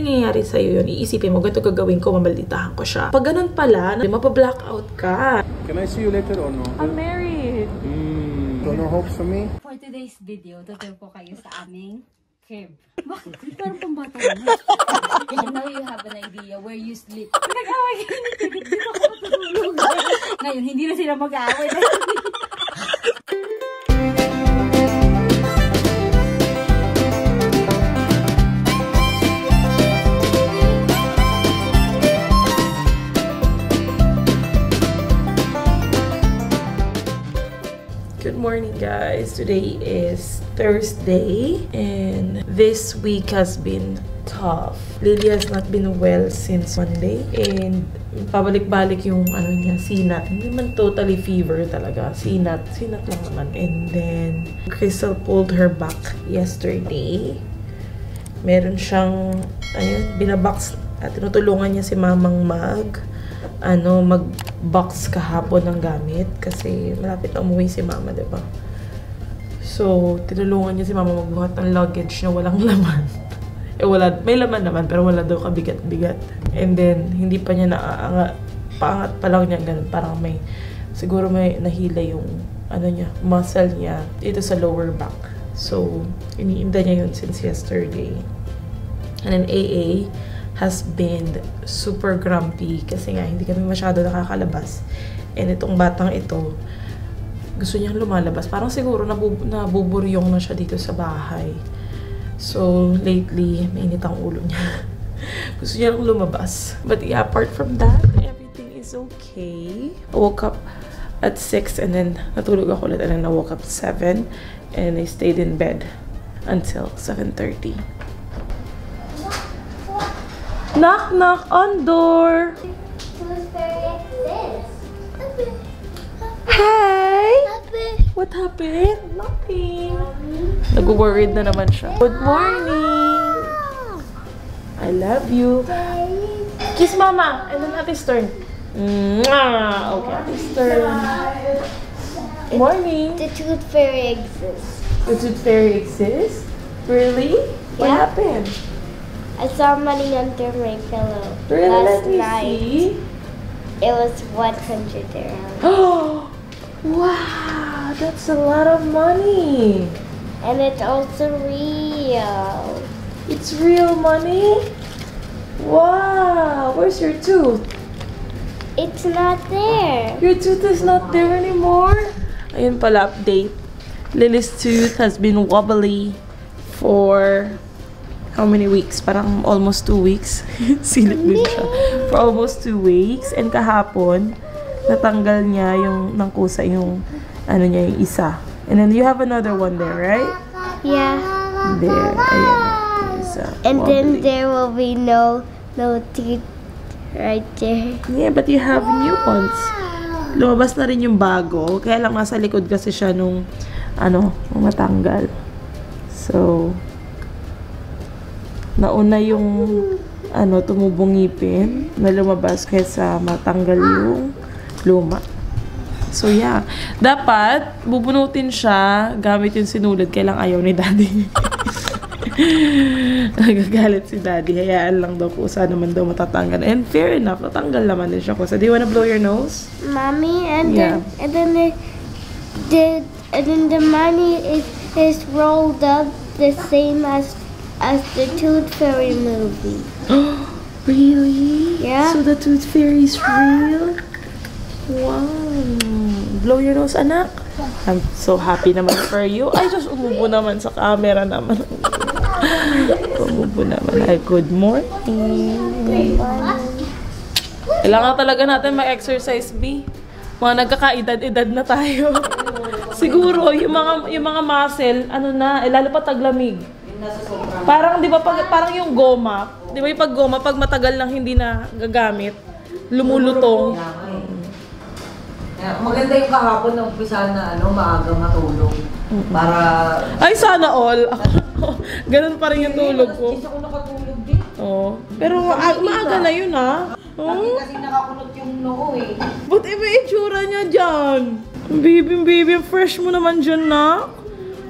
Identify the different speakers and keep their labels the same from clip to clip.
Speaker 1: nangyayari sa'yo yun, iisipin mo, ganito gagawin ko, mamalditahan ko siya. Pag ganun pala, mapa-blackout ka.
Speaker 2: Can I see you later or no?
Speaker 1: I'm married.
Speaker 2: So no hopes for me?
Speaker 3: For today's video, tuturo ko kayo sa aming crib. Bakit? Parang pambata na. And now you have an idea where you sleep. Nag-away kayo ni Tigit. Dito ako matutulog. Ngayon, hindi na sila mag-away.
Speaker 1: Good morning, guys. Today is Thursday and this week has been tough. Lily has not been well since Monday and pabalik-balik yung ano niya, sinat. Hindi man totally fever talaga. Sinat lang naman. And then Crystal pulled her back yesterday. Meron siyang ayun, binabox at tinutulungan niya si Mamang mag-box kahapon ng gamit kasi malapit na umuwi si Mama, diba? So, tinulungan niya si Mama magbuhat ng luggage na walang laman. May laman naman, pero wala daw kabigat-bigat. And then, hindi pa niya paangat pa lang niya ganun. Parang siguro may nahila yung, muscle niya dito sa lower back. So, iniinda niya yun since yesterday. And then, AA has been super grumpy kasi nga hindi kami masyado nakakalabas. And itong batang ito, gusto niyang lumalabas. Parang siguro nabuburyong na siya dito sa bahay. So, lately, mainit ang ulo niya. Gusto niya lang lumabas. But yeah, apart from that, everything is okay. I woke up at 6 and then natulog ako ulit and then I woke up at 7 and I stayed in bed until 7:30. Knock, knock on door. Hey! What happened? Nothing. Nag-worried na naman siya. Good morning! I love you. Kiss Mama! And then Ati's turn. Mwah! Okay, Ati's turn. Morning!
Speaker 4: The Tooth Fairy exists.
Speaker 1: The Tooth Fairy exists? Really? What happened?
Speaker 4: I saw money under my pillow
Speaker 1: Really?
Speaker 4: last
Speaker 1: Let me
Speaker 4: night.
Speaker 1: see.
Speaker 4: It was 100 dirhams.
Speaker 1: Oh! Wow! That's a lot of money!
Speaker 4: And it's also real.
Speaker 1: It's real money? Wow! Where's your tooth?
Speaker 4: It's not there.
Speaker 1: Your tooth is not there anymore? Ayun pala, update. Lily's tooth has been wobbly for how many weeks? Parang almost 2 weeks. Silip din siya. For almost 2 weeks. And kahapon, natanggal niya yung nangkusa yung yung isa. And then you have another one there, right?
Speaker 4: Yeah.
Speaker 1: There. Ayan. Isa.
Speaker 4: And
Speaker 1: Wobbly.
Speaker 4: then there will be no teeth right there.
Speaker 1: Yeah, but you have new ones. Lumabas na rin yung bago. Kaya lang nasa likod kasi siya nung matanggal. So, nauna yung tumubong ngipin na lumabas kaysa matanggal yung luma. So yeah, dapat bubunutin siya gamit yung sinulid, kailang ayaw ni Daddy. Nagagalit si Daddy, hayaan lang daw kung saan naman daw matatanggal. And fair enough, natanggal naman din siya. So do you wanna blow your nose?
Speaker 4: Mommy, and then the money is rolled up the same as the Tooth Fairy movie.
Speaker 1: Really?
Speaker 4: Yeah.
Speaker 1: So the Tooth Fairy is real? Wow. Blow your nose, anak. I'm so happy naman for you. Ay, just umubo naman sa camera naman. Umubo naman. Ay, good morning. Kailangan talaga natin mag-exercise, B. Mga nagkakaedad-edad na tayo. Siguro, yung mga muscle, lalo pa taglamig. Parang, di ba, parang yung goma, di ba yung pag goma, pag matagal lang hindi na gagamit, lumulutong.
Speaker 5: Maganda yung kahapon na umpisa na maaga matulog. Para...
Speaker 1: Ay, sana all. Ganun pa rin yung tulog ko.
Speaker 5: Isa ko nakatulog din.
Speaker 1: Oo. Pero maaga na yun, ha?
Speaker 5: Kasi nakakunot yung noo eh.
Speaker 1: Ba't iba itsura niya dyan? Baby, fresh mo naman dyan, na.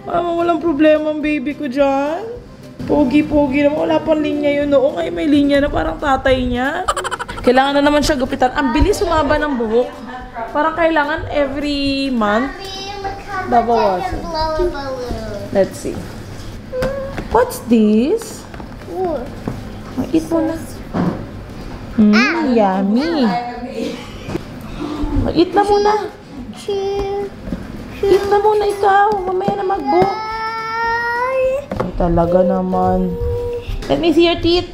Speaker 1: Walang problema ang baby ko dyan. Pogi-pogi naman. Wala pang linya yun. Oo, ngayon may linya na parang tatay niya. Kailangan na naman siya gupitan. Ang bilis sumaba ng buhok. Parang kailangan every month. Babawasan. Let's see. What's this? Eat mo na. Yummy. Eat na muna. Eat na muna ikaw. Mamaya na mag-book. Ay, talaga naman. Let me see your teeth.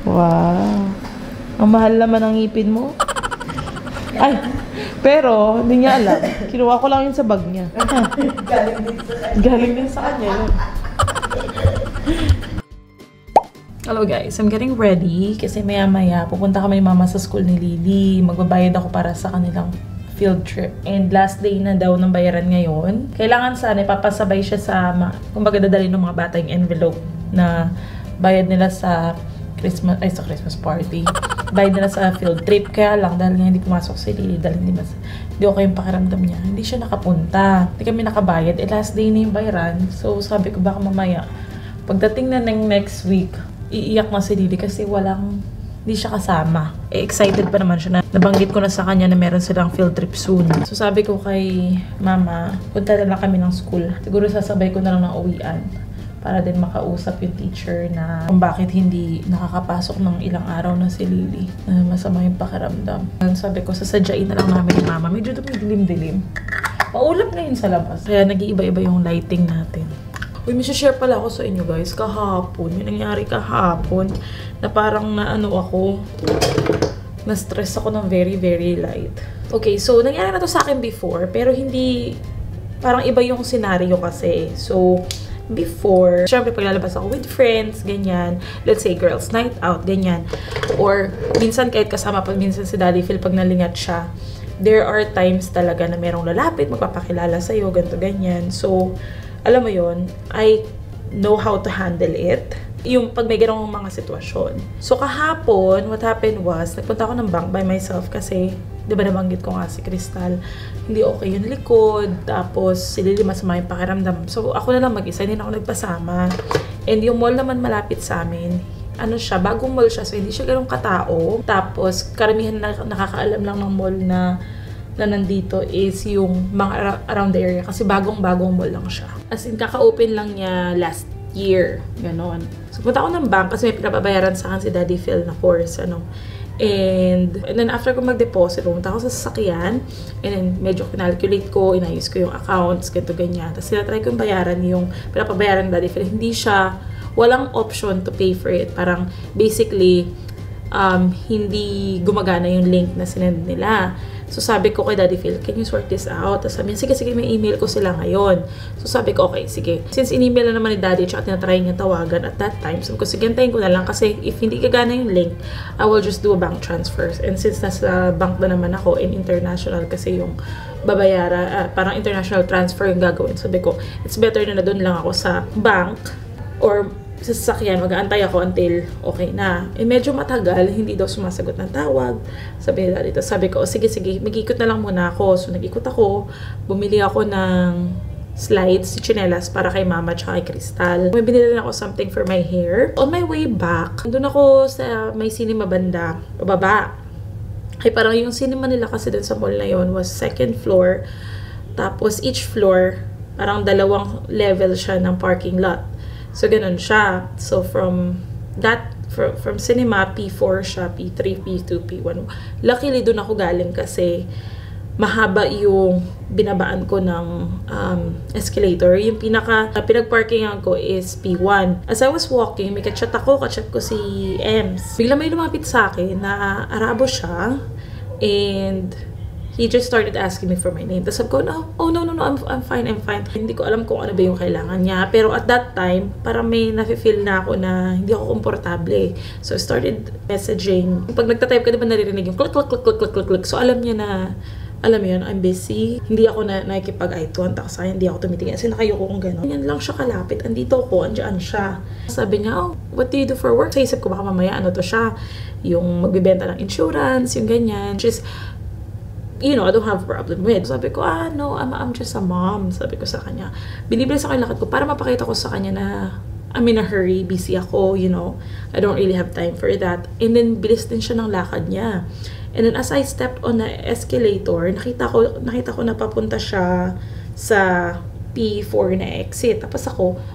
Speaker 1: Wow. Ang mahal naman ang ngipin mo. Ay, pero hindi niya alam. Kinuha ko lang yun sa bag niya. Galing din sa kanya yun. Hello guys, I'm getting ready kasi maya-maya pupunta kami mama sa school ni Lily. Magbabayad ako para sa kanilang field trip. And last day na daw ng bayaran ngayon. Kailangan sana ipapasabay siya sa, kumbaga dadalhin ng mga bata yung envelope na bayad nila sa Christmas party. Bayad nila sa field trip. Kaya lang, dahil nga hindi pumasok si Lily, dahil hindi okay yung pakiramdam niya. Hindi siya nakapunta. Hindi kami nakabayad. Last day na yung bayaran. So sabi ko baka mamaya, pagdating na ng next week, iiyak na si Lily kasi hindi siya kasama. Excited pa naman siya na nabanggit ko na sa kanya na meron silang field trip soon. So sabi ko kay mama, punta na lang kami ng school. Siguro sasabay ko na lang ng uwian para din makausap yung teacher na kung bakit hindi nakakapasok ng ilang araw na si Lily. Masama yung pakiramdam. Sabi ko, sasadyain na lang namin ni mama. Medyo dumidilim-dilim. Maulap ngayon sa labas. Kaya nag-iiba-iba yung lighting natin. Uy, may share pala ako sa inyo guys. Kahapon. Yung nangyari kahapon na parang na-stress ako ng very, very light. Okay, so nangyari na to sa akin before. Pero hindi, parang iba yung scenario kasi. So, before, syempre paglalabas ako with friends, ganyan. Let's say, girls night out, ganyan. Or, minsan kahit kasama pa, minsan si Daddy Phil pag nalingat siya, there are times talaga na merong lalapit, magpapakilala sa'yo, ganito, ganyan. So, alam mo yon, I know how to handle it. Yung pag may ganong mga sitwasyon. So, kahapon, what happened was, nagpunta ako ng bank by myself kasi, di ba nabanggit ko nga si Crystal, hindi okay yung likod, tapos si Lily masama yung pakiramdam. So, ako na lang mag-isa, hindi na ako nagpasama. And yung mall naman malapit sa amin, bagong mall siya, so hindi siya ganong katao. Tapos, karamihan na nakakaalam lang ng mall na nandito is yung mga around the area kasi bagong-bagong mall lang siya. As in, kaka-open lang niya last year. Ganon. So, punta ako ng bank kasi may pinapabayaran sa akin si Daddy Phil na course, And then, after ko mag-deposit, pumunta ako sa sasakyan. And then, medyo kinalculate ko, inayos ko yung accounts, ganito, ganyan. Tapos, sinatry ko yung bayaran yung pinapabayaran ni Daddy Phil. Walang option to pay for it. Parang, basically, hindi gumagana yung link na sinend nila. So, sabi ko kay Daddy Phil, can you sort this out? Tapos sabi niya, sige, may email ko sila ngayon. So, sabi ko, okay, sige. Since in-email na naman ni Daddy, tsaka tinatry niya tawagan at that time, sabi ko, sige, antayin ko na lang kasi if hindi gagana yung link, I will just do a bank transfer. And since nasa bank na naman ako in international kasi yung parang international transfer yung gagawin. Sabi ko, it's better na doon lang ako sa bank or sa sasakyan, mag-aantay ako until okay na. Medyo matagal, hindi daw sumasagot ng tawag. Sabi nila dito, sabi ko, sige, mag-ikot na lang muna ako. So, nag-ikot ako, bumili ako ng slides, chinelas para kay mama at kay Crystal. May binili na ako something for my hair. On my way back, doon ako sa may cinema banda, baba. Ay, parang yung cinema nila kasi dun sa mall na yon was second floor. Tapos, each floor, parang 2 level siya ng parking lot. So, ganun siya. So, from cinema, P4 siya, P3, P2, P1. Luckily, doon ako galing kasi mahaba yung binabaan ko ng escalator. Yung pinag-parkingan ko is P1. As I was walking, may kachat ko si Ems. Bigla may lumapit sa akin na Arabo siya. And he just started asking me for my name. Tapos sabi ko, no, I'm fine. Hindi ko alam kung ano ba yung kailangan niya. Pero at that time, parang may nafe-feel na ako na hindi ako komportable. So I started messaging. Pag nagtatype ka, diba naririnig yung click. So alam niya na, alam yun, I'm busy. Hindi ako nakikipag-eye contact sa hindi ako tumitingin. Kasi nakayoko kong gano'n. Yan lang siya kalapit. Andito ako, andyan siya. Sabi niya, what do you do for work? Sa isip ko, baka mamaya, to siya? Yung magbibenta ng insurance, yung ganyan. you know, I don't have a problem with. Sabi ko, no, I'm just a mom. Sabi ko sa kanya. Binibilis ako yung lakad ko para mapakita ko sa kanya na I'm in a hurry, busy ako, you know. I don't really have time for that. And then, bilis din siya ng lakad niya. And then, as I stepped on the escalator, nakita ko na papunta siya sa P4 na exit. Tapos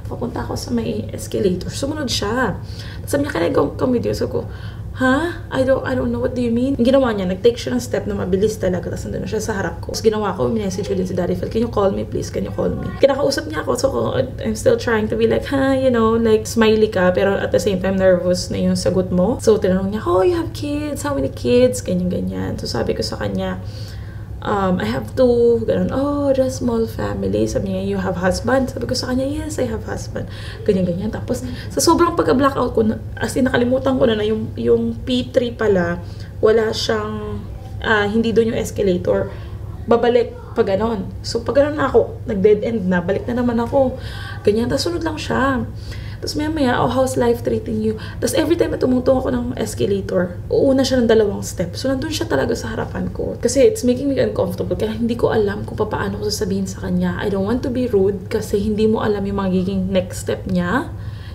Speaker 1: papunta ako sa may escalator. Sumunod siya. Sabi niya, can I come with you? So ko, I don't know, what do you mean? Ang ginawa niya, nag-take siya ng step na mabilis talaga. Tapos nandun na siya sa harap ko. Tapos ginawa ko, minessage ko din si Daddy Phil, can you call me please? Can you call me? Kinakausap niya ako. So I'm still trying to be like, you know, like smiley ka. Pero at the same time, nervous na yung sagot mo. So tinanong niya, you have kids? How many kids? Ganyan. So sabi ko sa kanya, I have two, ganun, just small family. Sabi niya, you have husband? Sabi ko sa kanya, yes, I have husband. Ganyan. Tapos, sa sobrang pagka-blackout ko, as in, nakalimutan ko na yung P3 pala, wala siyang, hindi doon yung escalator. Babalik, pag ganon. So, pag ganon na ako, nag-dead end na, balik na naman ako. Ganyan, tapos sunod lang siya. Tapos maya, how's life treating you? Tapos every time na tumutong ako ng escalator, uuna siya ng 2 step. So nandun siya talaga sa harapan ko. Kasi it's making me uncomfortable. Kaya hindi ko alam kung paano ko sasabihin sa kanya. I don't want to be rude kasi hindi mo alam yung magiging next step niya.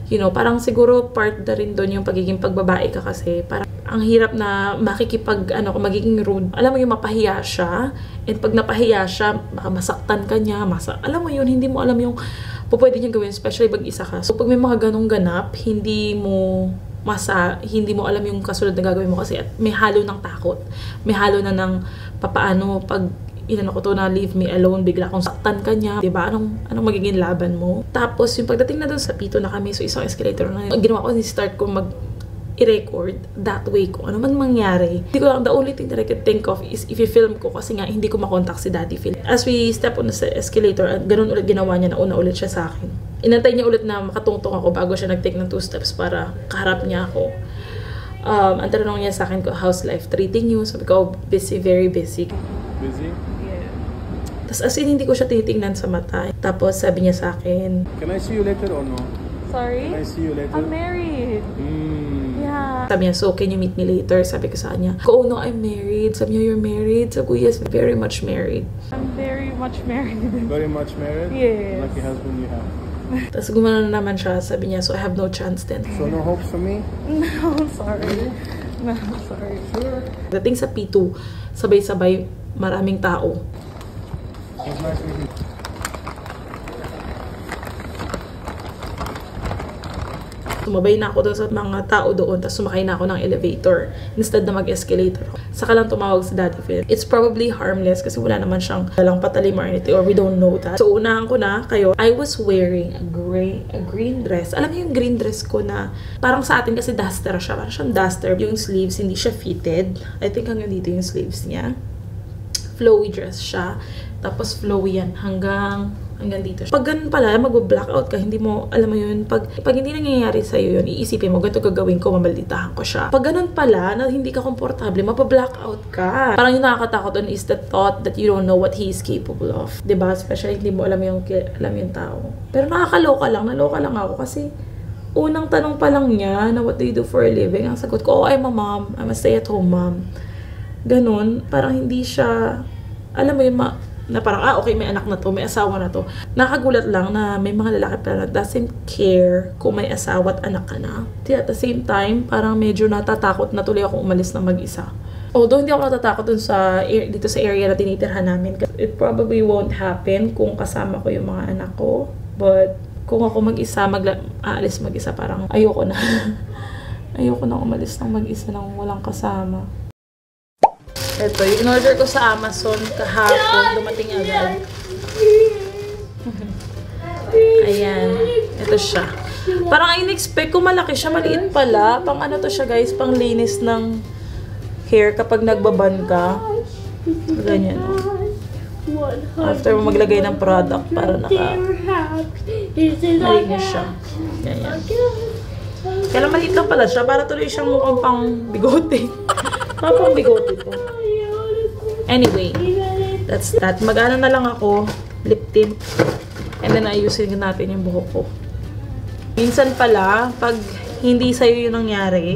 Speaker 1: You know, parang siguro part na rin doon yung pagiging pagbabae ka kasi. Parang ang hirap na magiging rude. Alam mo yung mapahiya siya. And pag napahiya siya, baka masaktan ka niya. Alam mo yun, hindi mo alam yung pwede niyang gawin, especially pag isa ka. So, pag may mga ganong ganap, hindi mo alam yung kasunod na gagawin mo kasi may halo ng takot. May halo na ng papaano pag inano ko to na leave me alone, bigla akong saktan ka niya. Diba? Anong magiging laban mo? Tapos, yung pagdating na doon sa pito na kami, so isang escalator na ginawa ko, start ko i-record that way kung ano man mangyari. Hindi ko lang, the only thing that I could think of is if i-film ko kasi nga hindi ko makontak si Daddy Phil. As we step on the escalator, ganun ulit ginawa niya, nauna ulit siya sa akin. Inantay niya ulit na makatungtong ako bago siya nag-take ng 2 steps para kaharap niya ako. Ang tanong niya sa akin ko, how's life treating you? Sabi ko, busy, very busy.
Speaker 2: Busy?
Speaker 1: Yeah. Tapos as in, hindi ko siya tinitingnan sa mata. Tapos sabi niya sa akin,
Speaker 2: can I see you later or no?
Speaker 1: sorry?
Speaker 2: Can I see you later?
Speaker 1: I'm married. Yeah. Sabi niya, so can you meet me later? Sabi ko sa kanya, oh no, I'm married. Sabi niya, you're married? Sabi ko, yes, very much married. I'm very much married.
Speaker 2: Very much married?
Speaker 1: Yes.
Speaker 2: Lucky husband you have.
Speaker 1: Tapos gumana na naman siya. Sabi niya, so I have no chance then.
Speaker 2: So no hopes for me?
Speaker 1: No, sorry. No, sorry. Sure. Dating sa P2, sabay-sabay, maraming tao.
Speaker 2: It was nice meeting you.
Speaker 1: Sumabay na ako doon sa mga tao doon, tapos sumakay na ako ng elevator instead na mag-escalator. Saka lang tumawag si Daddy Phil. It's probably harmless kasi wala naman siyang dalang patalim or anything, or we don't know that. So unahan ko na kayo. I was wearing a green dress. Alam niyo yung green dress ko na parang sa atin kasi duster siya. Parang siyang duster. Yung sleeves hindi siya fitted. I think hanggang dito yung sleeves niya. Flowy dress siya. Tapos flowy yan hanggang dito. Pag ganun pala, mag-blackout ka, hindi mo, alam mo yun, pag hindi nangyayari sa'yo yun, iisipin mo, ganito gagawin ko, mamalditahan ko siya. Pag ganun pala, na hindi ka komportable, mapa-blackout ka. Parang yung nakakatakot dun is the thought that you don't know what he is capable of. Diba? Especially, hindi mo alam yung tao. Pero naloka lang ako kasi unang tanong pa lang niya na what do you do for a living? Ang sagot ko, I'm a mom. I'm a stay-at-home mom. Ganun. Parang hindi siya, alam mo yun, na parang, okay, may anak na to, may asawa na to. Nakagulat lang na may mga lalaki pala that doesn't care kung may asawa at anak ka na. At the same time, parang medyo natatakot na tuloy ako umalis na mag-isa. Although hindi ako natatakot dito sa area na tinitirhan namin. It probably won't happen kung kasama ko yung mga anak ko. But kung ako mag-isa, aalis mag-isa, parang ayoko na. Ayoko na umalis ng mag-isa nang walang kasama. Ito, yung in-order ko sa Amazon kahapon, dumating agad. Ayan. Ito siya. Parang in-expect ko malaki siya, maliit pala. Pang ano to siya guys, pang linis ng hair kapag nagbaban ka. Ganyan. After mo maglagay ng product, para malinis siya. Ganyan. Kaya lang maliit lang pala siya, para tuloy siyang mukhang pang bigote. Pang bigote to. Anyway, that's that. Mag-ano na lang ako, lip tint. And then ayusin natin yung buhok ko. Minsan pala, pag hindi sa'yo yung nangyari,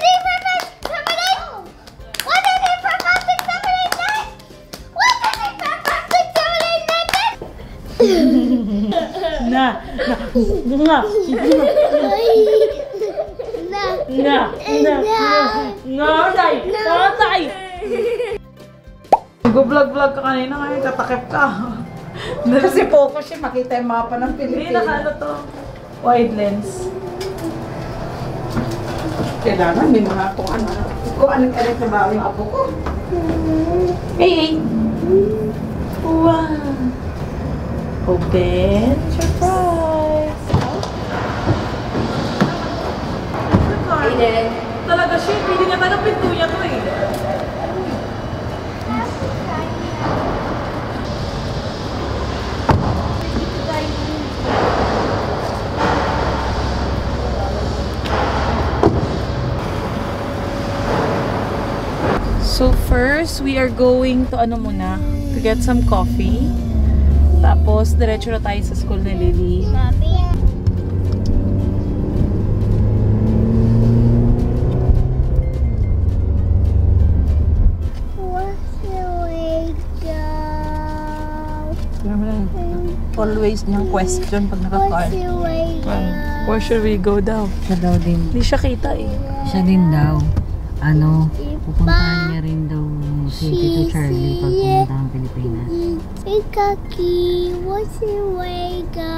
Speaker 1: Nag-vlog-vlog ka kanina ngayon, tatakip ka.
Speaker 6: Kasi focus siya, makita yung mapa ng
Speaker 1: Hindi,
Speaker 6: Pilipinas.
Speaker 1: naka-ano to? Wide lens.
Speaker 6: Kailangan may mga kung anong trabaho yung apo ko.
Speaker 1: Hey! Wow! Open. Surprise! Talaga siya, pili niya tayo pinto niya to eh. So first, we are going to ano muna, to get some coffee. Tapos, diretso na tayo sa school ni Lily.
Speaker 6: Always niyang question pag naka-car.
Speaker 1: Where should we go daw?
Speaker 5: Siya daw din.
Speaker 1: Hindi siya kita eh.
Speaker 5: Siya din daw. Pupuntahan niya rin daw si Tito Charlie pag pumunta ng Pilipinas.
Speaker 4: Kaki, what's your way go?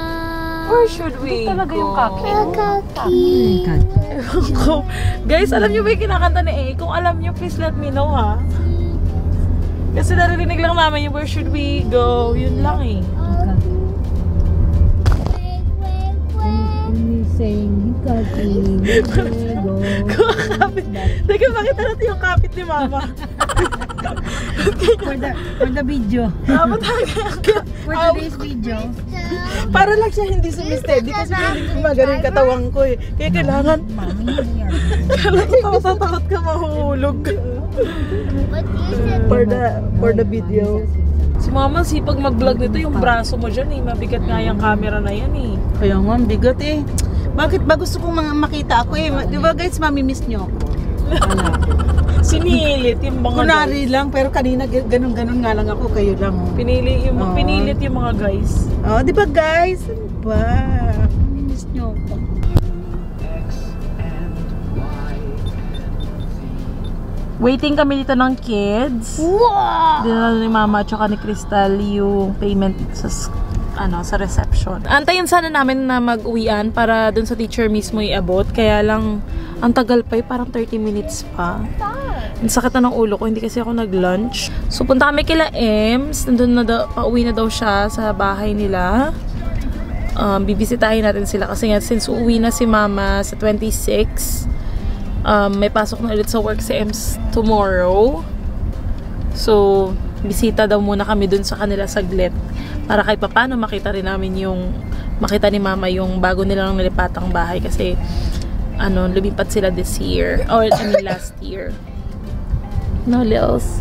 Speaker 1: Where should we
Speaker 3: Talaga
Speaker 1: go?
Speaker 3: yung kaki.
Speaker 4: Kaki.
Speaker 1: Ewan ko. Guys, alam niyo ba yung kinakanta ni A? Kung alam niyo, please let me know ha. Kasi naririnig lang namin yung where should we go. Yun lang eh.
Speaker 5: Saying, Kaki, go.
Speaker 1: Kapit. Teka, makita natin yung kapit ni Mama.
Speaker 5: For the video.
Speaker 1: Dapat talaga.
Speaker 5: For today's video.
Speaker 6: Para lang siya hindi sumistedi kasi hindi magaling katawang ko eh. Kaya kailangan, takot ka mahuhulog. For the video.
Speaker 1: Si Mama, sipag mag-vlog nito, yung braso mo dyan eh. Mabigat nga yung camera na yan eh.
Speaker 6: Kaya nga, ang bigat eh. Bakit ba gusto kong makita ako eh? Di ba guys, mamimiss nyo?
Speaker 1: Sinilit yung mga
Speaker 6: Kunwari lang, pero kanina ganun-ganun nga lang ako, kayo lang. Oh.
Speaker 1: Pinilit yung mga guys.
Speaker 6: Oh, di ba guys? Ano ba? Mamimiss nyo ako.
Speaker 1: Waiting kami dito ng kids. Wow! Dinala ni Mama at saka ni Crystal yung payment sa sa reception. Antayin sana namin na mag-uwian para dun sa teacher mismo iabot. Kaya lang, ang tagal pa parang 30 minutes pa. Ang sakit na ng ulo ko, hindi kasi ako nag-lunch. So, punta kami kila Ems. Nandun na daw, pauwi na daw siya sa bahay nila. Bibisitahin natin sila kasi nga, since uuwi na si Mama sa 26, may pasok na ulit sa work si Ems tomorrow. So, bisita daw muna kami dun sa kanila saglit. Para kahit paano makita rin namin makita ni Mama yung bago nilang nilipatang bahay. Kasi, lumipat sila this year. Or, last year. No, Lils.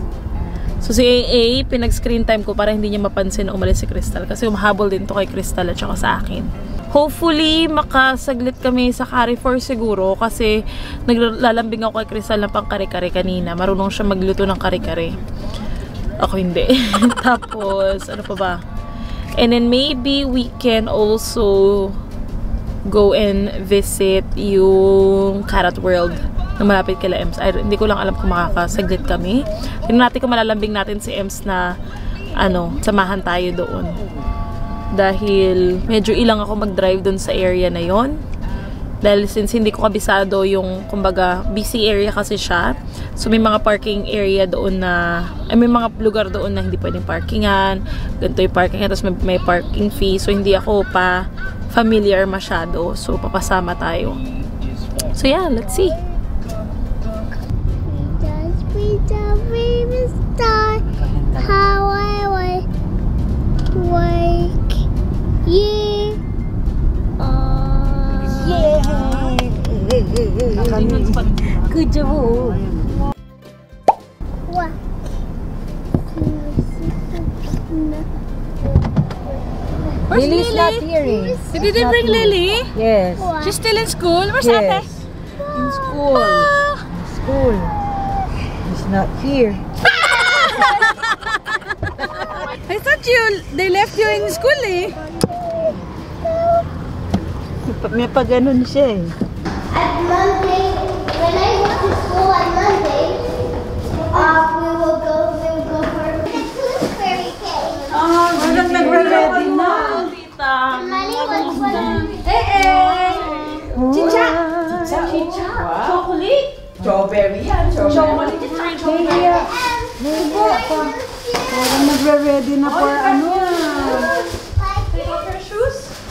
Speaker 1: So si AA, pinag-screen time ko para hindi niya mapansin na umalis si Crystal. Kasi umahabol din to kay Crystal at saka sa akin. Hopefully, makasaglit kami sa Carrefour siguro. Kasi naglalambing ako kay Crystal na pang kare-kare kanina. Marunong siya magluto ng kare-kare. Ako hindi. Tapos, ano pa ba? And then maybe we can also go and visit yung Carrot World na malapit kila Ems. Hindi ko lang alam kung makakasaglit kami. Tingnan natin kung malalambing natin si Ems na samahan tayo doon. Dahil medyo ilang ako mag-drive doon sa area na yon. Dahil since hindi ko kabisado yung, kumbaga, busy area kasi siya. So may mga parking area doon na, may mga lugar doon na hindi pwedeng parkingan. Ganito yung parkingan, tapos may parking fee. So hindi ako pa familiar masyado. So papasama tayo. So yeah, let's see.
Speaker 4: How I like you.
Speaker 3: Good job.
Speaker 4: What?
Speaker 5: Lily's not here eh.
Speaker 3: You didn't bring Lily?
Speaker 5: Yes.
Speaker 3: She's still in school? Where's
Speaker 5: Yes.
Speaker 3: Ate?
Speaker 5: In school. School. He's not here.
Speaker 3: I thought they left you in school eh.
Speaker 5: May pag-ganon siya eh.
Speaker 4: At Monday, when I go to school on Monday, we will go for the Tooth Fairy cake.
Speaker 5: Parang nagre-ready na.
Speaker 4: Money was one.
Speaker 3: Chicha.
Speaker 5: Chicha.
Speaker 3: Chocolate.
Speaker 5: Strawberry yan.
Speaker 3: Chocolate.
Speaker 5: Parang nagre-ready na for ano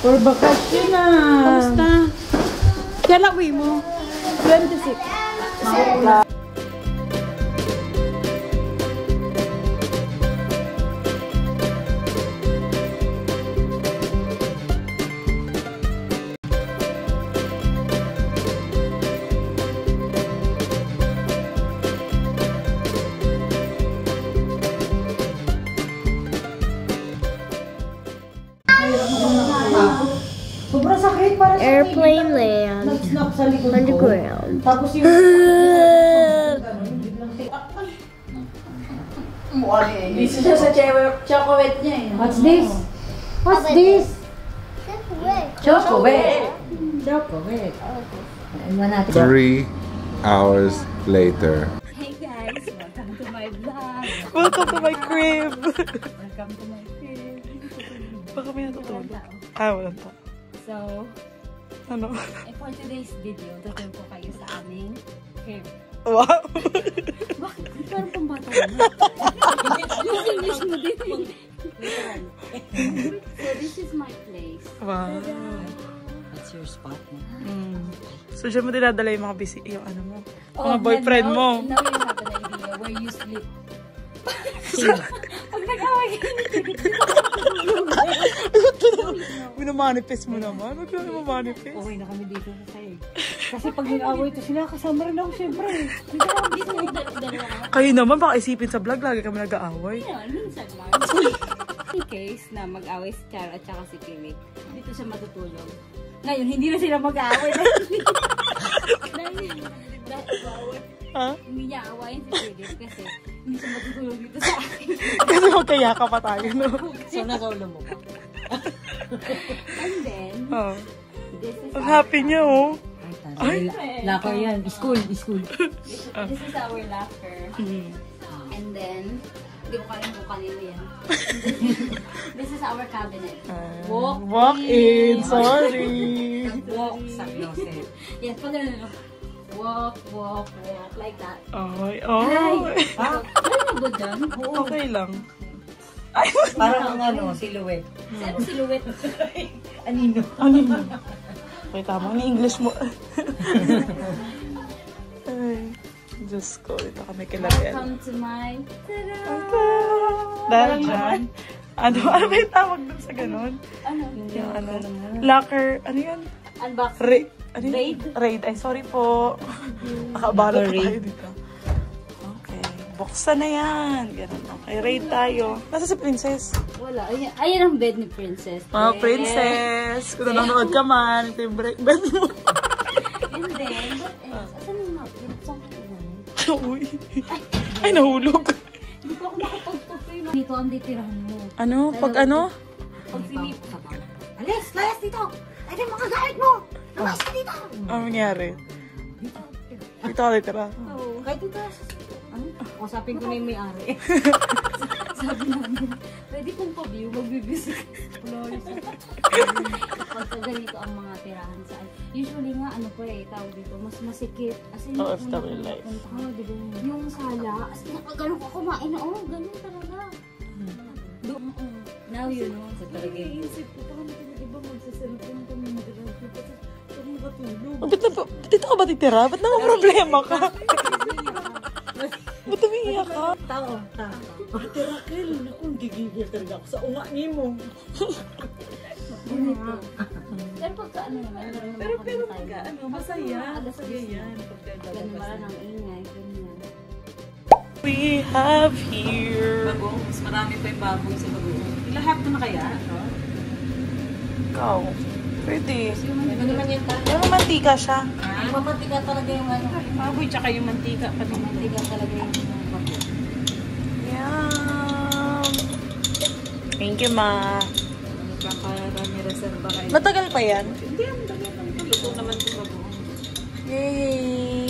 Speaker 5: for bakasyon na.
Speaker 3: Kamusta? Kailan uwi mo? 26.
Speaker 5: Sobrang sakit para sa
Speaker 4: Airplane land
Speaker 5: snap sa likod
Speaker 4: on the
Speaker 5: ko.
Speaker 4: ground.
Speaker 5: Tapos yung
Speaker 3: Busy siya sa chocolate niya eh.
Speaker 5: What's this? What's this?
Speaker 3: Chocolate.
Speaker 5: Chocolate. Ano natin?
Speaker 7: 3 hours later.
Speaker 3: Hey guys, welcome to my vlog.
Speaker 1: Welcome to my crib!
Speaker 3: Welcome to my crib.
Speaker 1: Baka may natutulog. Walang to.
Speaker 3: So,
Speaker 1: Ano?
Speaker 3: for today's video, tutur po kayo sa aming crib.
Speaker 1: Wow!
Speaker 3: Bakit? Parang pambata mo. Yung English mo din. So, this is my place.
Speaker 1: Wow.
Speaker 5: That's your spot mo.
Speaker 1: So, dyan mo dinadala yung mga busy, yung ano mo, mga boyfriend mo.
Speaker 3: Now you have an idea where you sleep. Pag nag-away
Speaker 1: Minamanifest mo naman? Huwag lang mamanifest.
Speaker 5: Okay na kami dito sa sahig. Kasi pag nag-away ito sila, kasama rin ako siyempre.
Speaker 1: Kayo naman, baka isipin sa vlog, lagi kami nag-aaway.
Speaker 3: Minsan lang. In case na mag-away si Charo at saka si Philip, dito siya matutulog. Ngayon, hindi na sila mag-aaway. Hindi niya awayin si Philip kasi hindi siya matutulog dito sa akin.
Speaker 1: Kasi magkayaka pa tayo, no?
Speaker 5: So, nasa ulo mo pa.
Speaker 3: And then,
Speaker 1: Oh.
Speaker 3: this is
Speaker 1: Ang happy niya, oh.
Speaker 5: Ay, locker yan. School.
Speaker 3: this is our locker. And then, hindi ko kalim kung kanino yan. This is our cabinet.
Speaker 1: Walk in, sorry.
Speaker 5: Walk sa closet.
Speaker 3: Yes, pag ano, walk, like that.
Speaker 1: Ay,
Speaker 3: Ay!
Speaker 1: oh.
Speaker 3: Ano ba dyan?
Speaker 1: Okay lang.
Speaker 5: Parang ang silhouette.
Speaker 3: Saan silhouette?
Speaker 5: Anino?
Speaker 1: Ano yun? Okay, tama. Ni English mo. Ay, Diyos ko. Ito kami kilagyan.
Speaker 3: Welcome to my...
Speaker 1: Dahil dyan. Ano ba yung tawag dun sa ganun?
Speaker 3: Ano?
Speaker 1: Yung ano? Locker. Ano yun?
Speaker 3: Unboxing.
Speaker 1: Ano yun?
Speaker 3: Raid?
Speaker 1: Raid. Ay, sorry po. Nakabalo pa tayo dito. Okay. Buksan na yan. Ganun. Okay, rate tayo. Nasa si Princess?
Speaker 3: Wala. Ayan ang bed ni Princess.
Speaker 1: Mga Princess. Kung nanonood ka man, ito yung bed mo.
Speaker 3: And then, asan yung map?
Speaker 1: Uy. Ay, nahulog.
Speaker 3: Hindi ko ako makapagtutoy. Dito ang ditirahan mo.
Speaker 1: Ano? Pag ano?
Speaker 3: Pag sinip ka ba? Alis! Layas dito! Ay, di mga gamit mo! Lumayas ka dito!
Speaker 1: Ano nangyari? Dito ka litira.
Speaker 3: Oo. Kahit dito. Ano? Kusapin ko na yung may-ari. Sabi namin, pwede kong pa-view, mag-view. Pagka ganito ang mga tirahan sa usually nga, ano po tawag dito, mas masikip. As in,
Speaker 1: OFW life.
Speaker 3: Yung sala, as in, nakagano'n ko kumain na, ganun talaga. Now you know. Sa talaga yung isip ko, paano iba magsasalapin kami mag-drive dito? Kami matulog.
Speaker 1: Dito ka ba titira? Ba't naman problema ka? Ba't umiiyak ka?
Speaker 6: Tao. Ate Raquel, naku, gigigil talaga ako sa unga niyo mo.
Speaker 3: Ganito. Pero pagka ano naman,
Speaker 6: Pero pagka ano, masaya. Masaya yan.
Speaker 3: Ganun mara ng ingay, ganyan.
Speaker 1: We have here...
Speaker 5: Bagong, mas marami pa yung baboy sa bagong. Lahat mo na kaya?
Speaker 1: Ikaw. Pwede.
Speaker 5: Ano naman yan talaga?
Speaker 1: Pero mantika siya.
Speaker 3: Mamantika talaga yung ano.
Speaker 5: Yung baboy tsaka yung mantika.
Speaker 3: Mamantika talaga yung baboy.
Speaker 1: Yum! Thank you, Ma.
Speaker 5: Nagkakarami reserva kayo.
Speaker 1: Matagal pa yan?
Speaker 5: Hindi, ang dami ng luto naman yung bagoong.
Speaker 1: Yay!